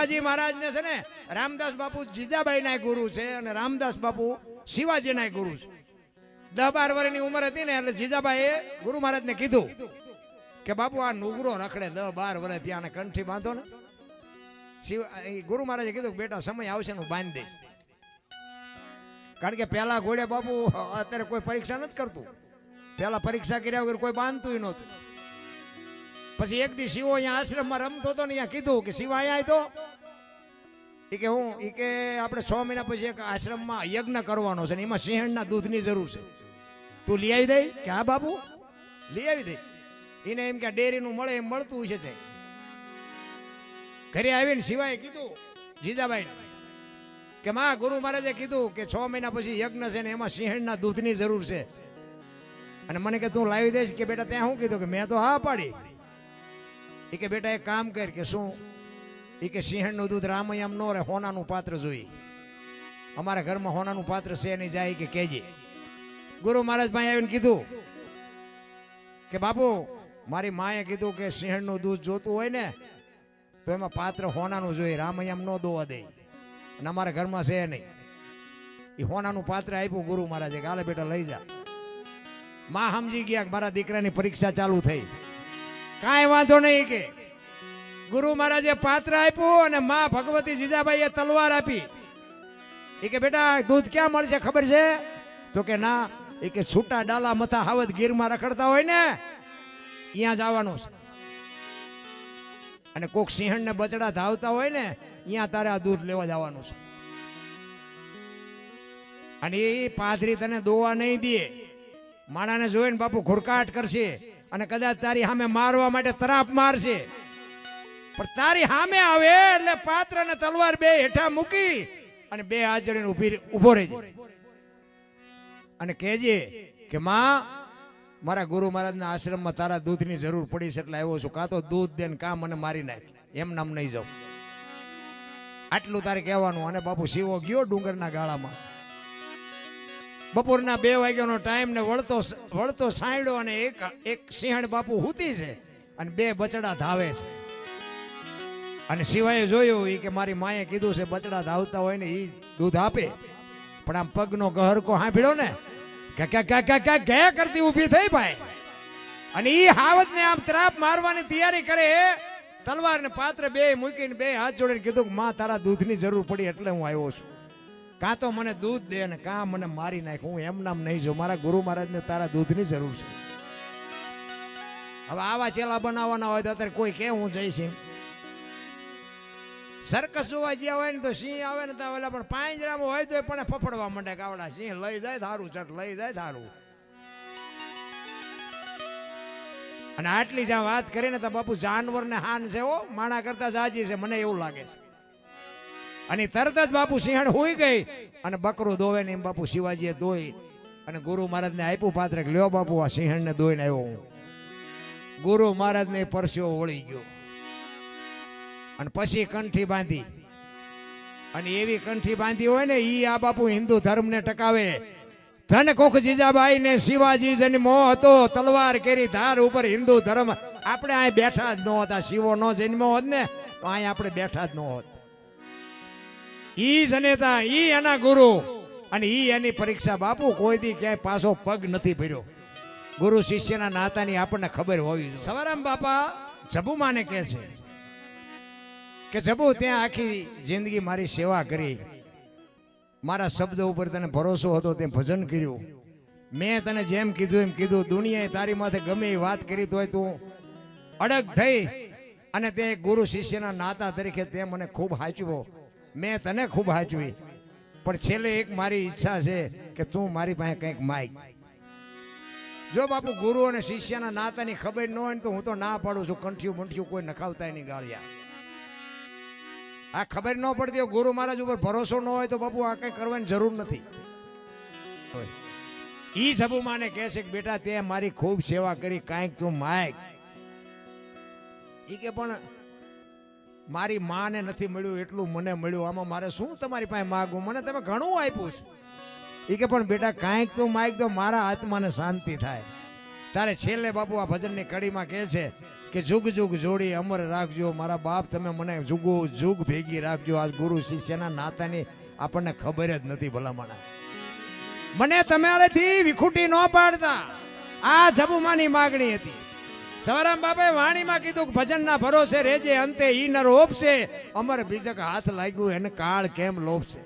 શિવાજી મહારાજ ને છે ને રામદાસ બાપુ જીજાબાઈ ના ગુરુ છે અને રામદાસ બાપુ શિવાજી ના ગુરુ છે. 10-12 વર્ષની ઉંમર હતી ને એટલે જીજાબાઈએ ગુરુ મહારાજ ને કીધું કે બાપુ આ નુગરો રખડે 10-12 વર્ષ ત્યાં કંઠી બાંધો ને. ગુરુ મહારાજે કીધું બેટા સમય આવશે હું બાંધી દઈશ. કારણ કે પેલા ઘોડે બાપુ અત્યારે કોઈ પરીક્ષા નથી કરતું. પેલા પરીક્ષા કર્યા વગર કોઈ બાંધતું નહોતું. પછી એક દી શિવો અહીંયા આશ્રમમાં રમતો હતો ને અહીંયા કીધું કે શિવા અહીંયા તો કે હું કે આપણે 6 મહિના પછી એક આશ્રમમાં યજ્ઞ કરવાનો છે ને એમાં સિંહણના દૂધની જરૂર છે, તું લઈ આવી દઈ કે હા બાપુ લઈ આવી દઈ. એને એમ કે ડેરીનું મળે એમ મળતું છે. ઘરે આવીને શિવાએ કીધું જીજાબાઈ કે માં ગુરુ મહારાજે કીધું કે 6 મહિના પછી યજ્ઞ છે ને એમાં સિંહણના દૂધની જરૂર છે અને મને કે તું લાવી દઈશ કે બેટા ત્યાં શું કીધું કે મેં તો હા પાડી. એ કે બેટા એક કામ કર કે શું એ કે સિંહણનું દૂધ રામયમ નો રે હોનાનું પાત્ર જોઈ. અમારા ઘરમાં હોનાનું પાત્ર છે નહીં જાય કે કેજે. ગુરુ મહારાજ ભાઈ આવીને કીધું કે બાપુ મારી માએ કીધું કે સિંહણનું દૂધ જોતું હોય ને તો એમાં પાત્ર હોનાનું જોઈએ, રામયમ નો દોવા દે અને અમારા ઘરમાં છે નહીં. એ હોનાનું પાત્ર આપ્યું ગુરુ મહારાજે કે હાલે બેટા લઈ જા. માં સમજી ગયા કે મારા દીકરાની પરીક્ષા ચાલુ થઈ. કાંઈ વાંધો નહીં કે ગુરુ મહારાજે પાત્ર આપ્યું અને માં ભગવતી જીજાબાઈએ તલવાર આપી. એ કે બેટા દૂધ ક્યાં મળશે ખબર છે? તો કે ના. એ કે છૂટા ડાલા મથા હાવત ગીરમાં રખડતા હોય ને ત્યાં જવાનું છે અને કોક સિંહણ ને બચડા ધાવતા હોય ને ત્યાં તારે આ દૂધ લેવા જવાનું છે. અને એ પાદરી તને દોવા નહીં દે. માણાને જોઈને બાપુ ઘુરકાટ કરશે અને કદાચ તારી સામે મારવા માટે તરાપ મારશે, પણ તારી સામે આવે એટલે પાત્ર અને તલવાર બે હેઠા મૂકી અને બે હાથ જોડીને ઉભો રહેજે અને કહેજે કે માં મારા ગુરુ મહારાજના આશ્રમમાં તારા દૂધની જરૂર પડી છે એટલે આવ્યો છું. કાં તો દૂધ દે ને કાં મને મારી નાખ, એમ નામ નહીં જાઉં. આટલું તારે કહેવાનું. અને બાપુ શિવો ગયો ડુંગરના ગાળામાં. બપોરના 2 વાગ્યાનો ટાઈમ ને વળતો સાંયડો અને એક સિંહણ બાપુ હૂતી છે અને 2 બચડા ધાવે છે. અને શિવાએ જોયું એ કે મારી માએ કીધું છે બચડા ધાવતા હોય ને એ દૂધ આપે, પણ આમ પગનો ગહરકો સાંભળ્યો ને કે કરતી ઊભી થઈ ભાઈ. અને એ હાવત ને આમ ત્રાપ મારવાની તૈયારી કરે. તલવાર ને પાત્ર બે મૂકીને 2 હાથ જોડીને કીધું કે માં તારા દૂધની જરૂર પડી એટલે હું આવ્યો છું. કાં તો મને દૂધ દે ને કાં મને મારી નાખ. હું એમ નામ નહીં જો. મારા ગુરુ મહારાજને તારા દૂધની જરૂર છે. હવે આવા ચેલા બનાવવાના હોય તો અત્યારે કોઈ કે હું જઈશ. સર્કસ જોવા ગયા હોય ને તો સિંહ આવે ને તો પણ પાંજરામાં હોય તો પણ ફફડવા માંડે કે આવડા સિંહ લઈ જાય થારું ચટ લઈ જાય થારું. અને આટલી જ્યાં વાત કરીને તો બાપુ જાનવરને હાન છે હો, માણા કરતા જાજી છે મને એવું લાગે છે. અને તરત જ બાપુ સિંહણ હોઈ ગઈ અને બકરું દોવે ને એમ બાપુ શિવાજીએ દોઈ અને ગુરુ મહારાજને આપ્યું પાત્ર કે લ્યો બાપુ આ સિંહણને દોઈને આવ્યો હું. ગુરુ મહારાજને પરસ્યો વળી ગયો અને પછી કંઠી બાંધી. અને એવી કંઠી બાંધી હોય ને ઈ આ બાપુ હિન્દુ ધર્મને ટકાવે. ધન કોખ જીજાબાઈ ને શિવાજી જન્મો હતો, તલવાર કેરી ધાર ઉપર હિન્દુ ધર્મ. આપણે અહીં બેઠા જ ન હતા. શિવો નો જન્મ્યો હોત ને તો અહીં આપણે બેઠા જ ન હોત. ઈ જનેતા, ઈ એના ગુરુ અને ઈ એની પરીક્ષા. બાપુ કોઈ દી ક્યાંય પાછો પગ નથી ભર્યો. ગુરુ શિષ્યના નાતાની આપણને ખબર હોવી. સવારામ બાપા જબુમાને કહે છે કે જબુ ત્યાં આખી જિંદગી મારી સેવા કરી, મારા શબ્દ ઉપર તને ભરોસો હતો, તે ભજન કર્યું. મેં તને જેમ કીધું એમ કીધું. દુનિયાએ તારી માથે ગમે એ વાત કરી તો તું અડગ થઈ અને તે ગુરુ શિષ્યના નાતા તરીકે તે મને ખૂબ હાચવ્યો. મેં તને ખૂબ હાચવી. પણ છેલ્લે એક મારી ઈચ્છા છે કે તું મારી પાસે કંઈક માગ. જો બાપુ ગુરુ અને શિષ્યના નાતાની ખબર ન હોય ને તો હું તો ના પાડું છું. કંઠિયું બંઠિયું કોઈ નખાવતા એની ગાળિયા. આ ખબર ન પડતી હોય, ગુરુ મહારાજ ઉપર ભરોસો ન હોય તો બાપુ આ કઈ કરવાની જરૂર નથી. ઈ જબુમાને કહે છે કે બેટા તે મારી ખૂબ સેવા કરી, કાંઈક તું માગ. ઈ કે પણ મારી માને નથી મળ્યું એટલું મને મળ્યું, આમાં મારે શું તમારી પાસે માગવું? મને તમે ઘણું આપ્યું છે. એ કે પણ બેટા કાંઈક તું માગ તો મારા આત્માને શાંતિ થાય. તારે છેલ્લે બાપુ આ ભજનની કડીમાં કહે છે કે જુગ જુગ જોડી અમર રાખજો મારા બાપ, તમે મને જુગો જુગ ભેગી રાખજો. આ ગુરુ શિષ્યના નાતાની આપણને ખબર જ નથી ભલામણા. મને તમારેથી વિખૂટી ન પાડતા, આ જબુમાની માગણી હતી. સવારામ બાપાએ વાણીમાં કીધું કે ભજનના ભરોસે રેજે, અંતે ઈ નર ઓપશે. અમર બીજક હાથ લાગ્યું એને કાળ કેમ લોપશે.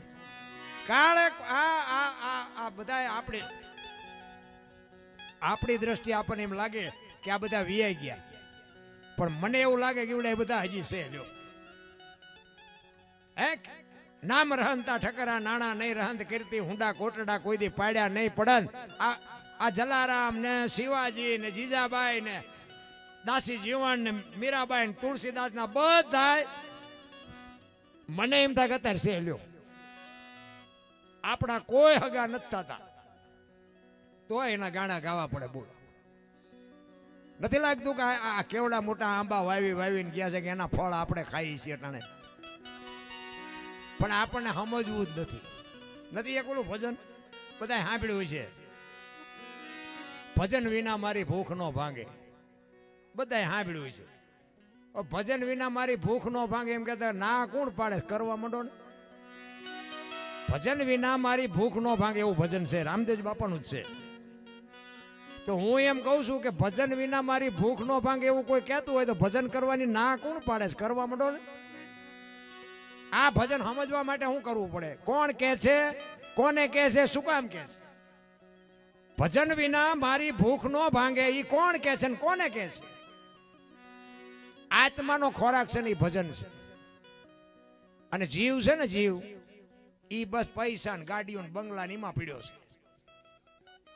કાળ આ બધા આપણી દ્રષ્ટિએ આપણને એમ લાગે કે આ બધા વિયાઈ ગયા, પણ મને એવું લાગે કે એવડા બધા હજી છે. જો નામ રહનતા ઠકરા નાણા નહીં રહંત કીર્તિ હુંડા કોટડા કોઈ દી પાડ્યા નહીં પડન. આ જલારામ ને શિવાજી ને જીજાબાઈ ને દાસી જીવન ને મીરાબાઈ ને તુલસીદાસ ના બધા મને એમ થાય કે અત્યારે છે. લ્યો આપણા કોઈ હગા નથી થતા તો એના ગાણા ગાવા પડે. બોલો, નથી લાગતું કે આ કેવડા મોટા આંબા વાવીને ગયા છે કે એના ફળ આપણે ખાઈએ છીએ ટાણે, પણ આપણને સમજવું જ નથી. એક ઓલું ભજન બધા સાંભળ્યું છે, ભજન વિના મારી ભૂખ નો ભાંગે. બધા સાંભળ્યું છે, ભજન વિના મારી ભૂખ નો ભાંગે એમ કહેતા ના કોણ પાડે, કરવા માંડો ને. ભજન વિના મારી ભૂખ નો ભાંગે એવું ભજન છે, રામદેવ બાપાનું જ છે. તો હું એમ કહું છું કે ભજન વિના મારી ભૂખ નો ભાંગે એવું કોઈ કહેતું હોય તો ભજન કરવાની ના કોણ પાડે, કરવા માંડો ને. આ ભજન સમજવા માટે શું કરવું પડે, કોણ કે છે, કોને કે છે, શું કામ કે છે. ભજન વિના મારી ભૂખ નો ભાંગે ઈ કોણ કે છે ને કોને કે છે. આત્માનો ખોરાક છે ને ઈ ભજન છે. અને જીવ છે ને જીવ ઈ બસ પૈસા ને ગાડીઓ ને બંગલા એમાં પીડ્યો છે.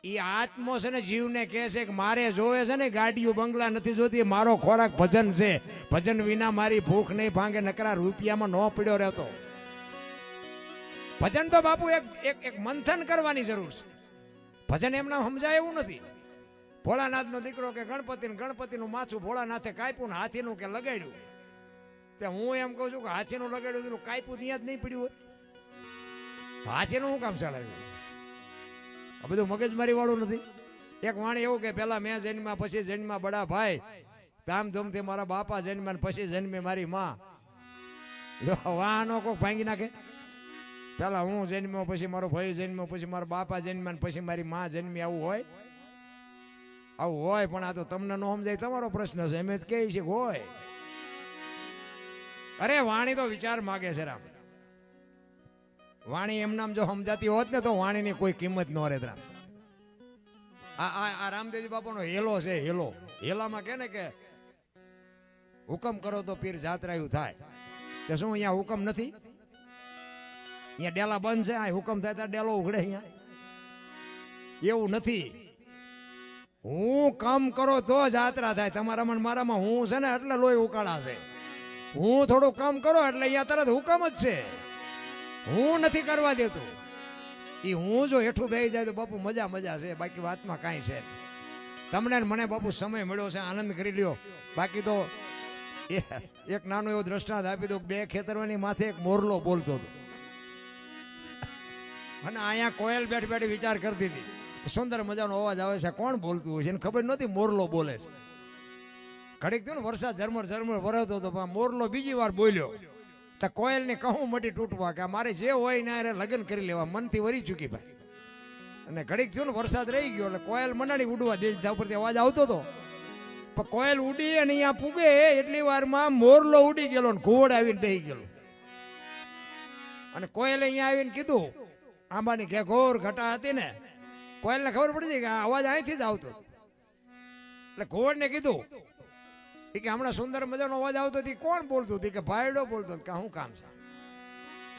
ઈ આત્મો છે ને જીવને કહે છે કે મારે જોવે છે ને ગાડીઓ બંગલા નથી જોતી, મારો ખોરાક ભજન છે. ભજન વિના મારી ભૂખ નહીં ભાંગે, નકરા રૂપિયામાં ન પીડ્યો રહેતો. ભજન તો બાપુ એક મંથન કરવાની જરૂર છે. ભજન એમના સમજાય એવું નથી. ભોળાનાથનો દીકરો કે ગણપતિનું માથું ભોળાનાથે કાપ્યું ને હાથીનું કે લગાડ્યું. તે હું એમ કહું છું કે હાથીનું લગાડ્યું કાપ્યું ત્યાં જ નહીં પડ્યું હોય, હાથીનું શું કામ ચાલાવ્યું. આ બધું મગજમારી વાળું નથી. એક વાણી એવું કે પેલા મેં જન્મ્યા પછી જન્મ્યા બડા ભાઈ, ધામધૂમથી મારા બાપા જન્મ્યા પછી જન્મે મારી માં. વાહનો કોક ભાંગી નાખે. પેલા હું જન્મ્યો પછી મારો ભાઈ જન્મ્યો પછી મારા બાપા જન્મ્યા પછી મારી માં જન્મી, આવું હોય? આવું હોય, પણ આ તો તમને ન સમજાય તમારો પ્રશ્ન છે. એમ જ કહે છે હોય. અરે વાણી તો વિચાર માગે છે રામ. વાણી એમ નામ જો સમજાતી હોત ને તો વાણીની કોઈ કિંમત ન રહેત રામ. આ રામદેવજી બાપાનો હેલો છે, હેલો. હેલામાં કે ને કે હુકમ કરો તો પીર જાત્રાયું થાય. કે શું અહીંયા હુકમ નથી? અહીંયા ડેલા બંધ છે, આ હુકમ થાય ત્યાં ડેલો ઉઘડે. અહીંયા એવું નથી. હું કામ કરો તો જાત્રા થાય. તમારામાં મારામાં હું છે ને એટલે લોહી ઉકાળા છે. હું થોડું કામ કરો એટલે અહીંયા તરત હુકમ જ છે. હું નથી કરવા દેતો. એ હું જો હેઠું બેસી જાય તો બાપુ મજા છે, બાકી વાતમાં કાંઈ છે. તમને મને બાપુ સમય મળ્યો છે, આનંદ કરી લ્યો. બાકી તો એક નાનો એવો દ્રષ્ટાંત આપી દો. બે ખેતરની માથે એક મોરલો બોલતો હતો અને અહીંયા કોયલ બેઠી વિચાર કરતી હતી, સુંદર મજાનો અવાજ આવે છે, કોણ બોલતું હોય છે. એને ખબર નહોતી મોરલો બોલે છે. ઘડીક થયું ને વરસાદ ઝરમર વરસતો હતો, મોરલો બીજી વાર બોલ્યો. તો કોયલ ને કહું મટી તૂટવા કે મારે જે હોય ને એને લગ્ન કરી લેવા, મનથી વરી ચૂકી ભાઈ. અને ઘડીક થયું ને વરસાદ રહી ગયો એટલે કોયલ મંડાણી ઉડવા દેશ ઉપરથી અવાજ આવતો હતો. પણ કોયલ ઉડી અને અહીંયા પૂગે એટલી વારમાં મોરલો ઉડી ગયેલો ને ઘોડ આવીને બેસી ગયેલો. અને કોયલે અહીંયા આવીને કીધું, આંબાની ઘેઘોર ઘટા હતી ને, કોયલને ખબર પડી જાય કે આ અવાજ અહીંથી જ આવતો. એટલે ઘોડને કીધું કે હમણાં સુંદર મજાનો અવાજ આવતો હતી, કોણ બોલતું હતી? કે ભાઈડો બોલતો. કે શું કામ છે?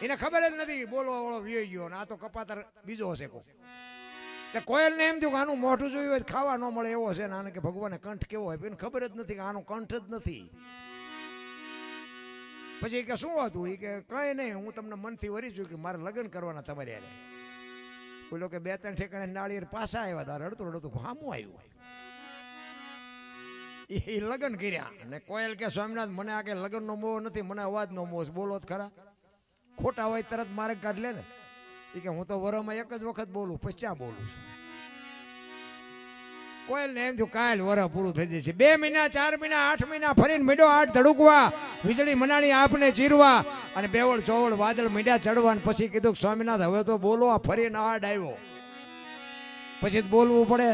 એને ખબર જ નથી. બોલવા વાળો વિયો ગયો ને આ તો કપાતર બીજો હશે કોઈ. એટલે કોયલને એમ થયું કે આનું મોઢું જોયું હોય ખાવા ન મળે એવો છે ને, આને કે ભગવાને કંઠ કેવો હોય, એને ખબર જ નથી કે આનો કંઠ જ નથી. પછી કે શું હતું? એ કે કઈ નહીં, હું તમને મનથી વરી છું કે મારે લગ્ન કરવાના તમારે યારે. બોલો કે બે ત્રણ ઠેકાણે નાળિયેર પાછા આવ્યા તારે રડતું હામું આવ્યું. એ લગ્ન કર્યા. અને કોયલ કે સ્વામિનાથ મને આ કે લગ્નનો મોહ નથી, મને અવાજનો મોહ. બોલો જ ખરા, ખોટા હોય તરત મારે કાઢ લે ને. એ કે હું તો વરમાં એક જ વખત બોલું, પછી બોલું છું. કોઈ ને એમ થયું કાલ વરસ પૂરું થઈ જશે. 2 મહિના 4 મહિના 8 મહિના ફરીને મીડો આઠ ધડુકવા, વીજળી મનાણી આપને ચીરવા, અને બેવળ ચોવળ વાદળ મીડા ચડવા. પછી કીધું સ્વામિનાથ હવે તો બોલો, આ ફરીને આડ આવ્યો પછી બોલવું પડે.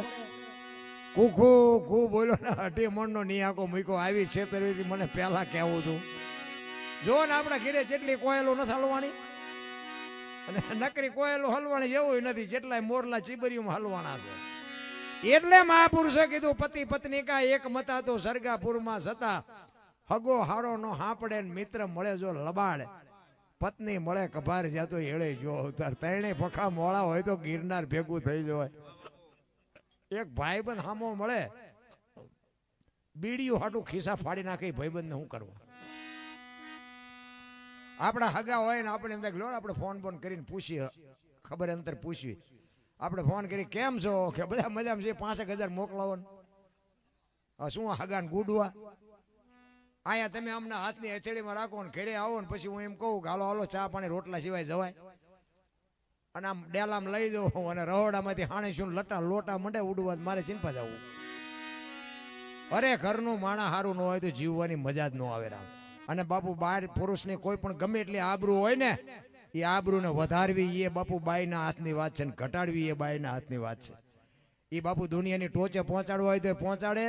કુખુ કુ બોલો ને અઢી મણનો નિયાકો મૂક્યો, આવી છેતરવી મને પહેલા કહેવું છું. જો ને આપણા ઘીરે જેટલી કોયલો નથી હલવાની, અને નકરી કોયલો હલવાની જેવું નથી, જેટલાય મોરલા ચીબરીઓમાં હલવાના છે. એટલે મહાપુરુષે કીધું પતિ પત્ની કા એક મતા તો સરગાપુરમાં સતા, હગો હારો નો હાંપડે મિત્ર મળે જો લબાડ, પત્ની મળે કભાર જાતો હેળે જો અવતાર. ત્રણે પખા મોળા હોય તો ગિરનાર ભેગું થઈ જાય. એક ભાઈબંધ હામો મળે, બીડીયું હાટું ખિસ્સા ફાડી નાખે, ભાઈબંધને શું કરવા? આપણા હગા હોય ને આપણે એમ થાય લો આપણે ફોન કરીને પૂછીએ, ખબર અંતર પૂછવી. આપણે ફોન કરી કેમ છો કે બધા મજામાં છે, 5,000 મોકલાવો ને શું હગાને ગુડવા. અહીંયા તમે અમને હાથની હથેળીમાં રાખો ને ઘરે આવો ને પછી હું એમ કહું કે હાલો હાલો ચા પાણી રોટલા સિવાય જવાય. અને આમ ડેલામાં લઈ જાઉં અને રહોડામાંથી હાણે શું લટા લોટા મંડે ઉડવા, મારે ચિંતા જવું. અરે ઘરનું માણા સારું ન હોય તો જીવવાની મજા જ ન આવે રામ. અને બાપુ બહાર પુરુષની કોઈ પણ ગમે એટલી આબરૂ હોય ને, એ આબરૂને વધારવી એ બાપુ બાઈના હાથની વાત છે, ને ઘટાડવી એ બાઈના હાથની વાત છે. એ બાપુ દુનિયાની ટોચે પહોંચાડવા હોય તો પહોંચાડે,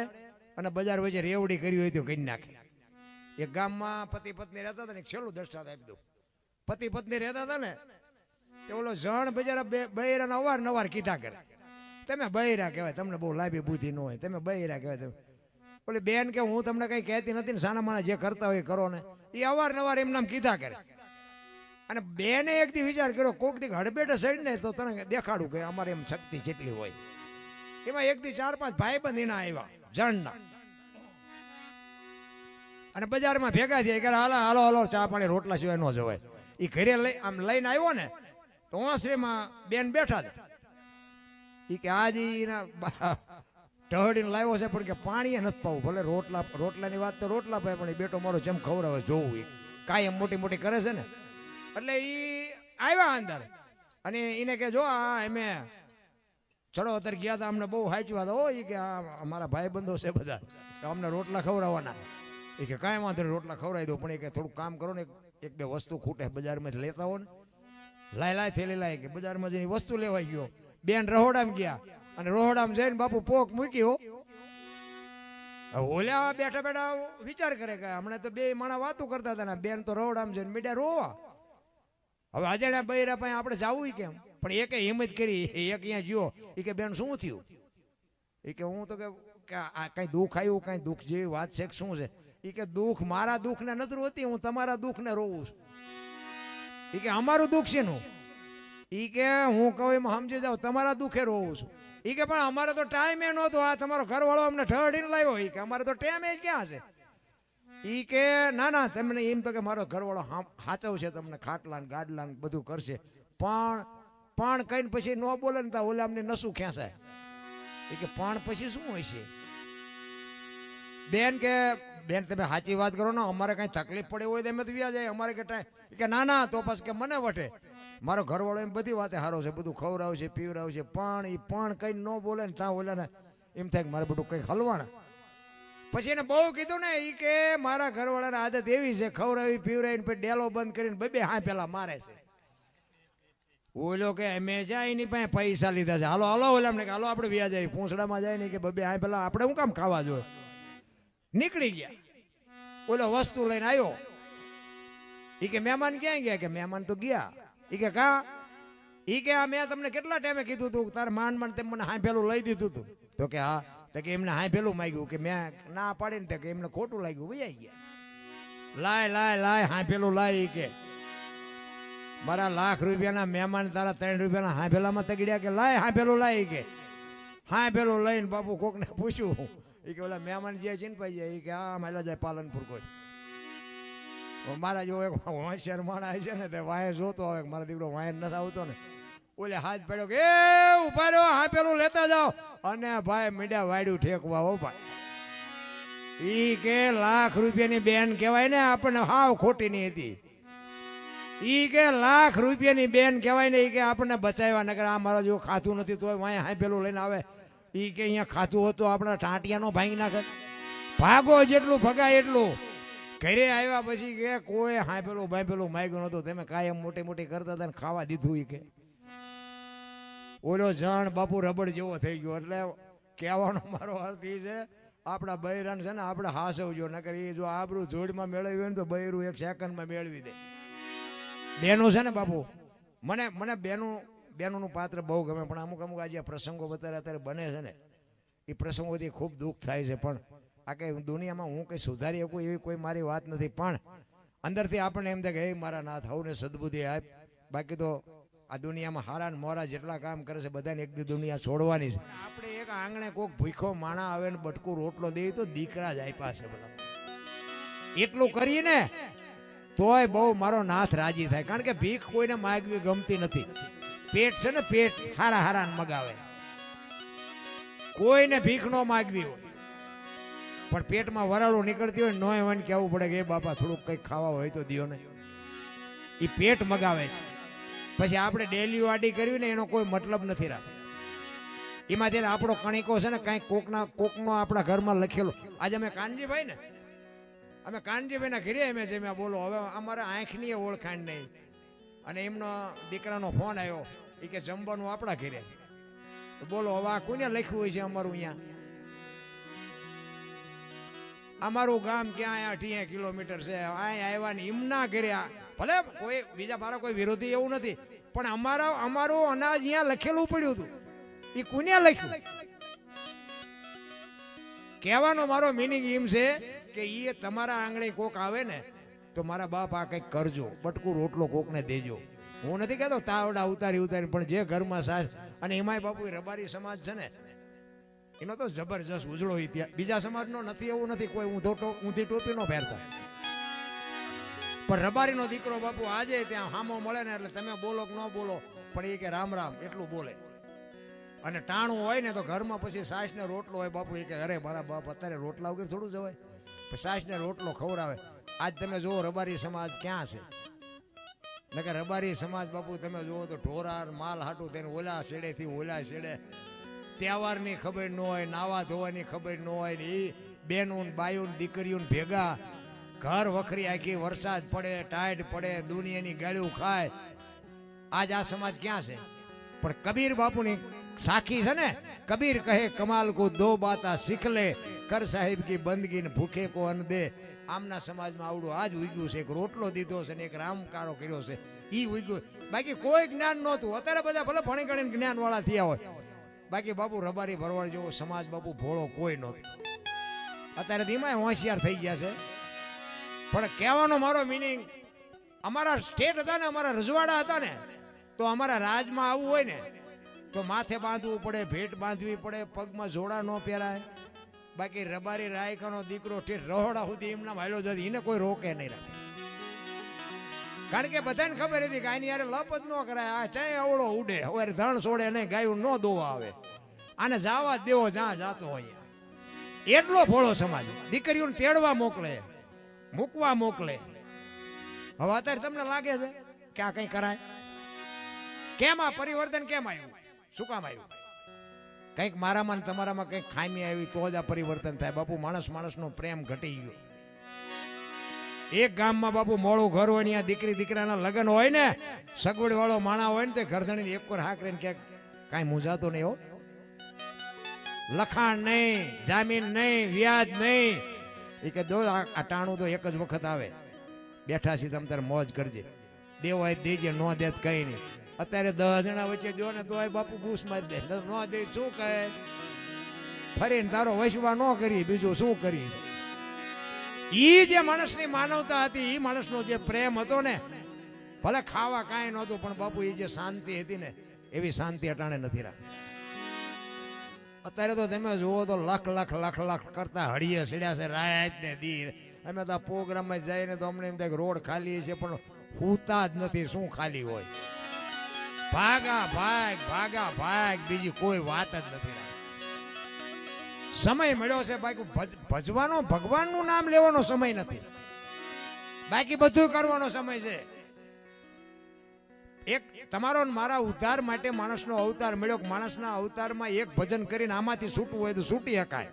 અને બજાર વચ્ચે રેવડી કરી હોય તો કરી નાખે. એક ગામમાં પતિ પત્ની રહેતા હતા ને, એક છેલ્લું દ્રષ્ટાંત આપી દઉં. પતિ પત્ની રહેતા હતા ને, એ ઓલો જણ બજારા બૈરાને અવારનવાર કીધા કરે, તમે બૈરા કહેવાય, તમને બહુ લાંબી બુદ્ધિ ન હોય, તમે બૈરા કહેવાય. ઓલી બેન કે હું તમને કઈ કહેતી નથી ને, સાના માણા જે કરતા હોય કરો ને. એ અવારનવાર એમ નામ કીધા કરે. અને બેને એક દી વિચાર કર્યો, કોક દી હડબેટે સડી ને તો તને દેખાડું કે અમારે એમ શક્તિ જેટલી હોય. એમાં એક દી 4-5 ભાઈબંધ એના આવ્યા જણના, અને બજારમાં ભેગા થયા કે હાલો હાલો હાલો ચા પાણી રોટલા સિવાય ન જવાય. એ ઘરે આમ લઈને આવ્યો ને તો ઓસરીમાં બેન બેઠા હતા. એ કે આજે ટહડીને લાવ્યો છે પણ કે પાણી નથી પાવું, ભલે રોટલાની વાત તો રોટલા પાય, પણ એ બેટો મારો જેમ ખવડાવે જોવું. એ કાયમ મોટી મોટી કરે છે ને, એટલે એ આવ્યા અંદર અને એને કે જો આ અમે ચડો અત્યારે ગયા હતા, અમને બહુ હાચવા હતા. હો એ કે અમારા ભાઈ બંધો છે બધા, અમને રોટલા ખવડાવવાના. એ કે કાંઈ વાંધો નહીં રોટલા ખવડાવી દો, પણ એ કે થોડું કામ કરો ને, 1-2 વસ્તુ ખૂટે બજારમાં લેતા હો ને. લાય થેલી લાય કે બજારમાં જઈને વસ્તુ લેવાઈ ગયો. બેન રહોડામાં ગયા અને રહોડામાં જઈને બાપુ પોક મૂક્યો. ઓલ્યા બેઠા બેઠા વિચાર કરે કે હમણાં તો 2 માણા વાતો કરતા હતા ને, બેન તો રહોડામાં જઈને મીડિયા રોવા. હવે અજાણ્યા બૈરા પાસે આપણે જાવું કેમ? પણ એક હિંમત કરી, એક અહીંયા જ્યો. એ કે બેન શું થયું? એ કે હું તો કે આ કઈ દુઃખ આવ્યું, કઈ દુઃખ જેવી વાત છે કે શું છે? એ કે દુઃખ મારા દુઃખને નથી રોતી, હું તમારા દુઃખને રોવું છું. એ કે અમારું દુઃખ છે નું? એ કે હું કહું એમાં સમજી જાઉં, તમારા દુઃખે રોવું છું. એ કે પણ અમારે તો ટાઈમ એ નહોતો, આ તમારો ઘરવાળો અમને ઠડીને લાવ્યો. એ કે અમારે તો ટાઈમ જ ક્યાં છે? એ કે ના ના તમને એમ તો કે મારો ઘરવાળો હાચવશે, તમને ખાટલા ને ગાડલા ને બધું કરશે, પણ કઈને પછી ન બોલે ને તા ઓલા અમને નસું ખેંચાય. એ કે પણ પછી શું હોય છે? બેન કે બેન તમે સાચી વાત કરો ને, અમારે કઈ તકલીફ પડે હોય તો એમ જ વ્યા જાય, અમારે કે ટાઈમ. કે ના ના તો પછી કે મને વટે, મારો ઘરવાળો એમ બધી વાતે સારો છે, બધું ખવડાવશે પીવડાવશે, પણ કઈ ન બોલે ને ત્યાં ઓલા ને એમ થાય કે મારે બધું કઈ હલવાના. પછી એને બહુ કીધું ને, એ કે મારા ઘરવાળાની આદત એવી છે, ખવડાવી પીવડાવીને પછી ડેલો બંધ કરીને 2 હા પેલા મારે છે. ઓલો કે અમે જાય એની પાસે પૈસા લીધા છે, હાલો હાલો ઓલા કે હાલો આપણે વ્યા જાય, પૂંછડામાં જાય ને કે 2 હા પેલા આપણે શું કામ ખાવા જોઈએ? નીકળી ગયા. ઓલો વસ્તુ લઈને આવ્યો. એ કે મહેમાન ક્યાં ગયા? કે મહેમાન તો ગયા. એ કે કા? એ કે મેં તમને કેટલા ટાઈમે કીધું તું તાર માંડ તેમ મને હા પેલું લઈ દીધું તું. તો કે હા. તો કે એમને હા પેલું માંગ્યું, કે મેં ના પાડી ને કે એમને ખોટું લાગ્યું, ભાઈ આવી ગયા. લાય હા પેલું લાય. કે મારા લાખ રૂપિયાના મહેમાન તારા 3 રૂપિયાના હા પેલામાં તગડ્યા. કે લાય હા પેલું લાય. કે હા પેલું લઈને બાપુ કોકને પૂછ્યું. એ કે ઓલા મહેમાન જે ચિંપાઈ જાય, એ કે હા માયલા જાય પાલનપુર કોઈ. મારા જો એક હોશિયાર માણસ છે ને, તે વાય જોતો આવે, મારા દીકરો વાય નથી આવતો ને, ઓલે હાથ પડ્યો કે એ ઉભા રહ્યો, હા પેલું લેતા જાઓ. અને ભાઈ મીડિયા વાડ્યું ઠેકવા. હો ભાઈ, ઈ કે લાખ રૂપિયાની બેન કહેવાય ને, આપણને હાવ ખોટી ની હતી. ઈ કે લાખ રૂપિયાની બેન કહેવાય ને, ઈ કે આપણને બચાવ્યા. નગર આ મારા જો ખાતું નથી તોય વાય હા પેલું લઈને આવે. એ કે અહીંયા ખાતું હોતું આપણા ટાંટિયાનો ભાંગી નાખે. ભાગો જેટલું ભગાય એટલું. ઘરે આવ્યા પછી કે કોઈ હાંપેલું બાંપેલું માગ્યું નતું, તમે કાયમ મોટી મોટી કરતા હતા ને ખાવા દીધું. એ કે ઓલો જણ બાપુ રબડ જેવો થઈ ગયો. એટલે કહેવાનો મારો અર્થ એ છે આપણા બૈરાન છે ને આપણે હાસવજો, નકર એ જો આબરૂ જોડમાં મેળવ્યું હોય ને તો બૈરું 1 સેકન્ડમાં મેળવી દે. બેનું છે ને બાપુ, મને બેનોનું પાત્ર બહુ ગમે, પણ અમુક આજે પ્રસંગો અત્યારે બને છે ને એ પ્રસંગોથી ખૂબ દુઃખ થાય છે. પણ આ કંઈ દુનિયામાં હું કંઈ સુધારી શકું એવી કોઈ મારી વાત નથી, પણ અંદરથી આપણને એમ થાય કે હે મારા નાથ હવને સદબુદ્ધિ આપ. બાકી તો આ દુનિયામાં હારા ને મોરા જેટલા કામ કરે છે બધાને એક દી દુનિયા છોડવાની છે. આપણે એક આંગણે કોક ભૂખો માણા આવે ને બટકું રોટલો દે તો દીકરા જ આપ્યા છે બધા. એટલું કરીને તોય બહુ મારો નાથ રાજી થાય, કારણ કે ભીખ કોઈને માગવી ગમતી નથી. પેટ છે ને પેટ હારા હારા મગાવે, કોઈને ભીખ ન માગવી હોય, પણ પેટમાં વરાળું નીકળતી હોય નોય હોય ને કહેવું પડે કે એ બાપા થોડુંક કંઈક ખાવા હોય તો દિયો ને. એ પેટ મગાવે છે. પછી આપણે ડેલી વાડી કરવી ને એનો કોઈ મતલબ નથી રાખતો. એમાંથી આપણો કણિકો છે ને કાંઈક કોકનો આપણા ઘરમાં લખેલો. આજે અમે કાનજીભાઈ ને અમે કાનજીભાઈના ઘરે અમે જમ્યા. બોલો હવે અમારે આંખની ઓળખાણ નહીં, અને એમનો દીકરાનો ફોન આવ્યો એ કે જમવાનું આપણા ઘરે. બોલો હવે આ કોને લખ્યું હોય છે અમારું અહીંયા? અમારું ગામ ક્યાં 18 કિલોમીટર છે, અહીંયા આવ્યા ને એમના ઘરે. ભલે કોઈ બીજા મારા કોઈ વિરોધી એવું નથી, પણ અમારું અનાજ અહીંયા લખેલું પડ્યું હતું. એ કોને લખ્યું? કહેવાનો મારો મિનિંગ એમ છે કે એ તમારા આંગણે કોક આવે ને તો મારા બાપ આ કંઈક કરજો, બટકું રોટલો કોકને દેજો. હું નથી કહેતો તાવડા ઉતારી, પણ જે ઘરમાં સાસ. અને એમાંય બાપુ રબારી સમાજ છે ને એનો તો જબરજસ્ત ઉજળો ઇતિહાસ. બીજા સમાજનો નથી એવું નથી, કોઈ ઊંધી ટોપી નો પહેરતા, પણ રબારીનો દીકરો બાપુ આજે ત્યાં હામો મળે ને એટલે તમે બોલો કે ન બોલો, પણ એ કે રામ રામ એટલું બોલે. અને ટાણું હોય ને તો ઘરમાં પછી સાસ ને રોટલો હોય બાપુ. એ કે અરે મારા બાપ અત્યારે રોટલા વગર થોડું જવાય, સાસ ને રોટલો ખવડાવે. આજ તમે જુઓ રબારી સમાજ ક્યાં છે, નકર રબારી સમાજ બાપુ તમે જુઓ તો ઢોરાર માલ હાટું તેને ઓલા શેડેથી ઓલા શેડે. તહેવારની ખબર ન હોય, નાવા ધોવાની ખબર ન હોય, એ બેનું બાયું દીકરીઓ ભેગા ઘર વખરી આખી, વરસાદ પડે ટાઈડ પડે દુનિયાની ગાળ્યું ખાય. આજ આ સમાજ ક્યાં છે? પણ કબીર બાપુની સાખી છે ને, કબીર કહે કમાલ કો દો બાતા શીખ લે, કર સાહેબ કી બંદગી ને ભૂખે કો અન્ન દે. આમના સમાજમાં આવડું આજ ઉગ્યું છે, એક રોટલો દીધો છે ને એક રામકારો કર્યો છે, ઈ ઉગ્યું. બાકી કોઈ જ્ઞાન નહોતું. અત્યારે બધા ભલે ભણી ગણીને જ્ઞાન વાળા થયા હોય, બાકી બાપુ રબારી ભરવાડ જેવો સમાજ બાપુ ભોળો કોઈ નહોતો. અત્યારે ધીમા હોશિયાર થઈ ગયા છે. પણ કહેવાનો મારો મિનિંગ, અમારા સ્ટેટ હતા ને, અમારા રજવાડા હતા ને, તો અમારા રાજમાં આવવું હોય ને તો માથે બાંધવું પડે, ભેટ બાંધવી પડે, પગમાં જોડા ન પહેરાય. બાકી રબારી રાયકાનો દીકરો ઠેઠ રહોડા સુધી એમના માયલો જતી, એને કોઈ રોકે નહીં રાખે. કારણ કે બધાને ખબર હતી કે આની યાર લપ જ ન કરાય, આ ચાય અવળો ઉડે, હવે ધણ છોડે નહીં, ગાયું ન દોવા આવે, આને જવા દેવો જ્યાં જાતો હોય. એટલો ભોળો સમાજ. દીકરીઓને તેડવા મોકલે, મૂકવા મોકલે. હવે અત્યારે તમને લાગે છે કે આ કઈ કરાય? કેમ આ પરિવર્તન કેમ આવ્યું? શું કામ આવ્યું? કંઈક મારામાં તમારામાં કંઈક ખામી આવી તો જ આ પરિવર્તન થાય. બાપુ માણસનો પ્રેમ ઘટી ગયો. એક ગામમાં બાપુ મોડું ઘર હોય ને દીકરી દીકરાના લગ્ન હોય ને, સગવડ વાળો માણા હોય ને તે ઘરધણી એક વાર હાક રહીને ક્યાંક કાંઈ મૂંઝાતો નહીં હો. લખાણ નહીં, જામીન નહીં, વ્યાજ નહીં. એ કે દો આ ટાણું તો એક જ વખત આવે, બેઠા છીએ તમે તારે મોજ કરજે, દેવો હોય દેજે, ન દે કઈ નહીં. અત્યારે 10 જણા વચ્ચે દો ને તો બાપુ બૂસ મારી દે, ન દે શું કહે, ફરીને તારો વૈશ્વા ન કરી, બીજું શું કરી. ઈ જે માણસની માનવતા હતી, ઈ માણસનો જે પ્રેમ હતો ને, ભલે ખાવા કાંઈ નહોતું, પણ બાપુ એ જે શાંતિ હતી ને, એવી શાંતિ અટાણે નથી રાખી. અત્યારે તો તમે જુઓ તો લાખ કરતા હળીએ સીડ્યા છે રાત ને દી. અમે તો પ્રોગ્રામમાં જઈને તો અમને એમ થાય કે રોડ ખાલી છે, પણ હુતા જ નથી. શું ખાલી હોય? ભાગા ભાગ બીજી કોઈ વાત જ નથી. સમય મળ્યો છે બાકી ભજવાનો, ભગવાનનું નામ લેવાનો સમય નથી. બાકી બધું કરવાનો સમય છે. એક તમારો ને મારા ઉદ્ધાર માટે માણસનો અવતાર મળ્યો. માણસના અવતારમાં એક ભજન કરીને આમાંથી છૂટવું હોય તો છૂટી શકાય.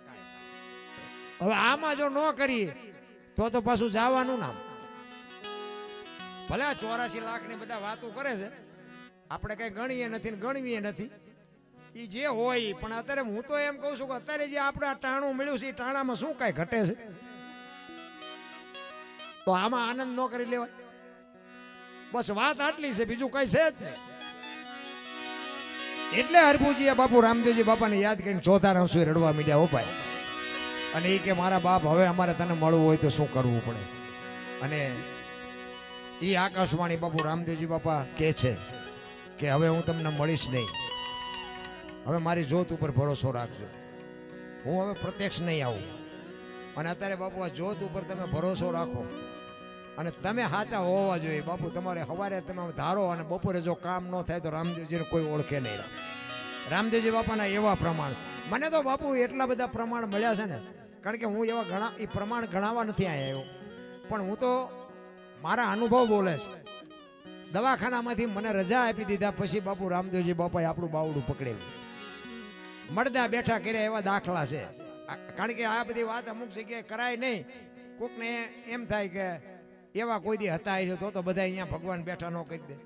હવે આમાં જો ન કરીએ તો પાછું જવાનું નામ. ભલે 84 લાખ ની બધા વાતો કરે છે, આપણે કઈ ગણીએ નથી ને ગણવીએ નથી, એ જે હોય. પણ અત્યારે હું તો એમ કહું છું કે અત્યારે જે આપણે આ ટાણું મળ્યું છે એ ટાણામાં શું કઈ ઘટે છે? તો આમાં આનંદ ન કરી લેવાય. બસ વાત આટલી છે, બીજું કઈ છે જ નહીં. એટલે હરભુજીએ બાપુ રામદેવજી બાપાને યાદ કરીને ચોથા રસોઈ રડવા મીડ્યા હો ભાઈ. અને એ કે મારા બાપ હવે અમારે તને મળવું હોય તો શું કરવું પડે? અને એ આકાશવાણી બાપુ રામદેવજી બાપા કે છે કે હવે હું તમને મળીશ નહીં, હવે મારી જોત ઉપર ભરોસો રાખજો, હું હવે પ્રત્યક્ષ નહીં આવું. અને અત્યારે બાપુ આ જોત ઉપર તમે ભરોસો રાખો અને તમે સાચા હોવા જોઈએ. બાપુ તમારે સવારે તમે ધારો અને બપોરે જો કામ ન થાય તો રામદેવજીને કોઈ ઓળખે નહીં. રામદેવજી બાપાના એવા પ્રમાણ મને તો બાપુ એટલા બધા પ્રમાણ મળ્યા છે ને, કારણ કે હું એવા ઘણા એ પ્રમાણ ગણાવવા નથી આવ્યો, પણ હું તો મારા અનુભવ બોલે છે. દવાખાનામાંથી મને રજા આપી દીધા પછી બાપુ રામદેવજી બાપાએ આપણું બાવડું પકડેલું, મળદા બેઠા કર્યા એવા દાખલા છે. કારણ કે આ બધી વાત અમુક જગ્યાએ કરાય નહીં. કોકને એમ થાય કે એવા કોઈ દી હતા છે તો બધા અહીંયા ભગવાન બેઠા ન કરી દે.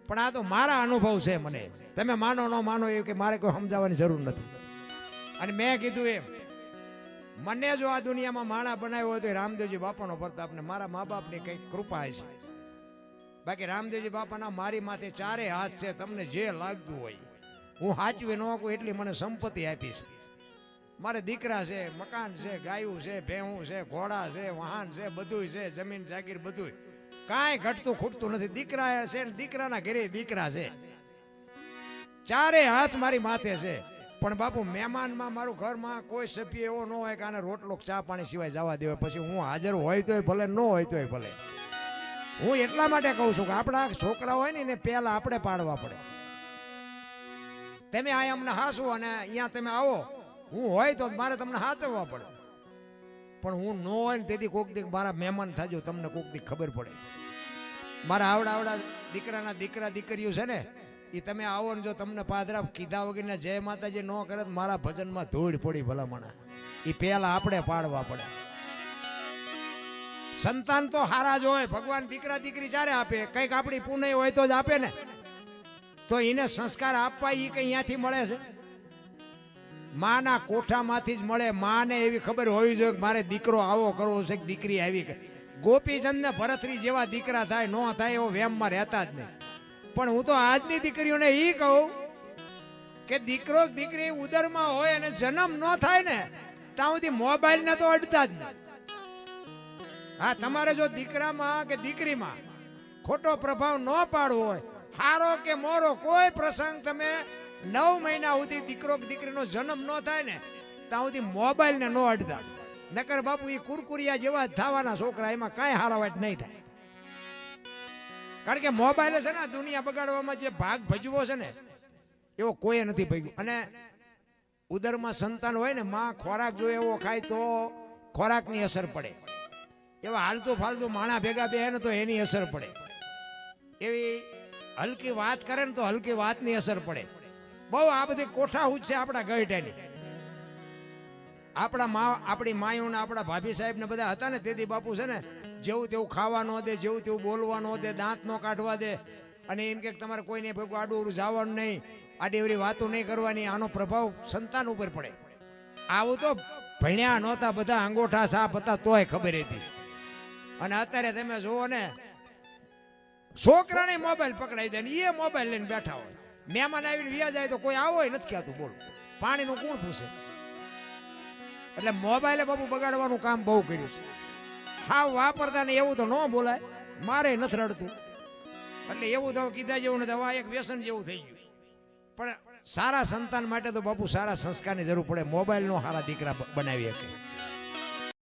પણ આ તો મારા અનુભવ છે. મને તમે માનો ન માનો એ કે મારે કોઈ સમજાવવાની જરૂર નથી. અને મેં કીધું એમ, મને જો આ દુનિયામાં માણા બનાવ્યો હોય તો રામદેવજી બાપાનો પ્રતાપ ને મારા મા બાપની કંઈક કૃપા છે. બાકી રામદેવજી બાપાના મારી માથે 4 હાથ છે. તમને જે લાગતું હોય હું સાચવી ન કહું એટલી મને સંપત્તિ આપી છે. મારે દીકરા છે, મકાન છે, ગાયું છે, ભેહું છે, ઘોડા છે, વાહન છે, બધું છે, જમીન જાગીર બધું, કાંઈ ઘટતું ખૂટતું નથી. દીકરા છે ને દીકરાના ઘરે દીકરા છે. 4 હાથ મારી માથે છે. પણ બાપુ મહેમાનમાં મારું ઘરમાં કોઈ સભ્ય એવો ન હોય કે આને રોટલો ચા પાણી સિવાય જવા દેવાય. પછી હું હાજર હોય તોય ભલે, ન હોય તોય ભલે. હું એટલા માટે કહું છું કે આપણા છોકરા હોય ને એને પહેલા આપણે પાડવા પડે. તમે આ અમને હાસું અને અહીંયા તમે આવો, હું હોય તો મારે તમને સાચવવા પડે. પણ હું ન હોય ને તેથી કોક દી મારા મહેમાન થાજો, તમને કોક દી ખબર પડે. મારા આવડા દીકરાના દીકરા દીકરીઓ છે ને, એ તમે આવો ને જો તમને પાદરા કીધા વગર જય માતાજી ન કરે મારા ભજનમાં ધૂળ પડી ભલામણા. એ પહેલા આપણે પાડવા પડે. સંતાન તો હારા જ હોય. ભગવાન દીકરા દીકરી જ્યારે આપે કંઈક આપણી પુણ્ય હોય તો જ આપે ને. તો એને સંસ્કાર આપવા એ કઈ અહીંયાથી મળે છે? માના કોઠામાંથી જ મળે. માને એવી ખબર હોવી જોઈએ કે મારે દીકરો આવો કરવો છે કે દીકરી આવી. ગોપીચંદ ને ભરતરી જેવા દીકરા થાય ન થાય એવો વેમમાં રહેતા જ નહીં. પણ હું તો આજની દીકરીઓને એ કહું કે દીકરો દીકરી ઉદરમાં હોય અને જન્મ ન થાય ને ત્યાં સુધી મોબાઈલ ને તો અડતા જ નહીં. હા, તમારે જો દીકરામાં કે દીકરીમાં ખોટો પ્રભાવ ન પાડવો હોય, હારો કે મોરો કોઈ પ્રસંગ તમે 9 મહિના સુધી દીકરો કે દીકરીનો જન્મ ન થાય ને ત્યાં સુધી મોબાઈલ ને ન અડતા. નકર બાપુ એ કુરકુરિયા જેવા થવાના છોકરા, એમાં કાંઈ હારાવાટ નહીં થાય. કારણ કે મોબાઈલ છે ને દુનિયા બગાડવામાં જે ભાગ ભજવો છે ને એવો કોઈ નથી ભજ્યું. અને ઉદરમાં સંતાન હોય ને, માં ખોરાક જો એવો ખાય તો ખોરાકની અસર પડે. એવા હાલતું ફાલતું માણા ભેગા બે ને તો એની અસર પડે. એવી હલકી વાત કરે ને તો હલકી વાતની અસર પડે. બહુ આ બધી કોઠા ઉચ્ચ છે આપણા ગઈઢાની. આપણી માયું ને આપણા ભાભી સાહેબ ને બધા હતા ને તેથી બાપુ છે ને જેવું તેવું ખાવા ન દે, જેવું તેવું બોલવા ન દે, દાંત ન કાઢવા દે. અને એમ કે તમારે કોઈને ભેગું આડું અવડું જવાનું નહીં, આડી અવડી વાતો નહીં કરવાની. આનો પ્રભાવ સંતાન ઉપર પડે. આવું તો ભણ્યા નહોતા, બધા અંગોઠા સાપ હતા તોય ખબર હતી. અને અત્યારે તમે જુઓ ને, છોકરાને મોબાઈલ પકડાઈ દે ને એ મોબાઈલ લઈને બેઠા હોય. મહેમાન આવીને વ્યા જાય તો કોઈ આવો નથી કહેતું. બોલો, પાણીનું કોણ પૂછે? એટલે મોબાઈલે બાપુ બગાડવાનું કામ બહુ કર્યું છે. હા, વાપરતા ને એવું તો ન બોલાય, મારે નથી રડતું. એટલે એવું તો કીધા જેવું નથી. હવે એક વ્યસન જેવું થઈ ગયું. પણ સારા સંતાન માટે તો બાપુ સારા સંસ્કારની જરૂર પડે. મોબાઈલ નો સારા દીકરા બનાવી શકે.